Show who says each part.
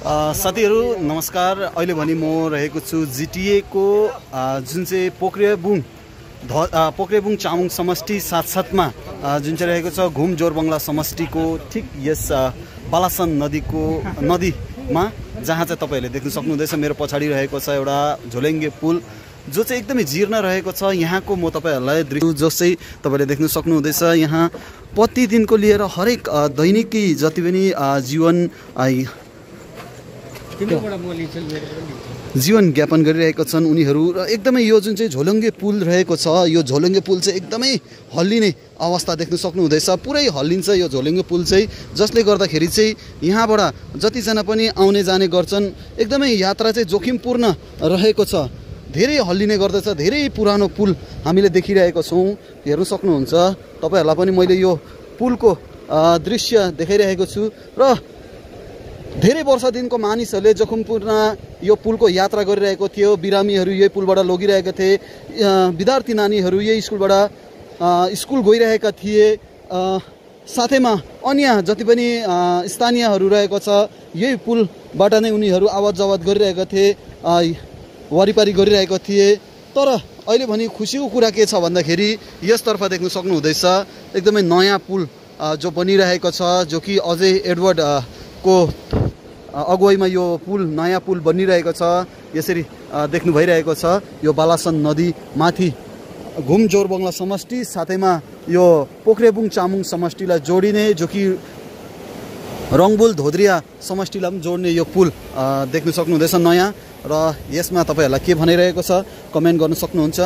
Speaker 1: साथीहरू नमस्कार। अहिले भने म रहेको छु जिटिए को जुन चाहिँ पोख्रेबुङ चामुङ समष्टि साथसाथमा जुन चाहिँ रहेको छ घुम जोरबङ्गला समष्टिको ठिक यस बालासन नदीमा जहाँ चाहिँ तपाईँहरूले देख्न सक्नुहुँदैछ मेरो पछाडि रहेको छ एउटा झोलेङ्गे पुल जो चाहिँ एकदमै जीर्ण रहेको छ। यहाँको म तपाईँहरूलाई दृश्य जो चाहिँ तपाईँले देख्न सक्नुहुँदैछ। यहाँ प्रतिदिनको लिएर हरेक दैनिकी जति पनि जीवन ज्ञापन गरिरहेका छन् उनीहरू र एकदमै यो जुन चाहिँ झोलुङ्गे पुल रहेको छ यो झोलुङ्गे पुल चाहिँ एकदमै हल्लिने अवस्था देख्न सक्नुहुँदैछ। पुरै हल्लिन्छ यो झोलुङ्गे पुल चाहिँ, जसले गर्दाखेरि चाहिँ यहाँबाट जतिजना पनि आउने जाने गर्छन् एकदमै यात्रा चाहिँ जोखिमपूर्ण रहेको छ। धेरै हल्लिने गर्दछ। धेरै पुरानो पुल हामीले देखिरहेको छौँ, हेर्न सक्नुहुन्छ। तपाईँहरूलाई पनि मैले यो पुलको दृश्य देखाइरहेको छु र धेरै वर्षदेखिको मानिसहरूले जोखिमपूर्ण यो पुलको यात्रा गरिरहेको थियो। बिरामीहरू यही पुलबाट लगिरहेका थिए, विद्यार्थी नानीहरू यही स्कुलबाट स्कुल गइरहेका थिए। साथैमा अन्य जति पनि स्थानीयहरू रहेको छ यही पुलबाट नै उनीहरू आवत जावत गरिरहेका थिए, वरिपरि गरिरहेका थिए। तर अहिले भने खुसीको कुरा के छ भन्दाखेरि यसतर्फ देख्न सक्नुहुँदैछ एकदमै नयाँ पुल जो बनिरहेको छ, जो कि अझै एडवर्ड को अगुवाईमा यो पुल नयाँ पुल बनिरहेको छ। यसरी देख्नु भइरहेको छ यो बालासन नदी माथि घुम जोरबङ्गला समष्टि साथैमा यो पोख्रेबुङ चामुङ समष्टिलाई जोडिने, जो कि रङबुल धोद्रिया समष्टिलाई पनि जोड्ने यो पुल देख्न सक्नुहुँदैछ नयाँ। र यसमा तपाईँहरूलाई के भनिरहेको छ कमेन्ट गर्न सक्नुहुन्छ।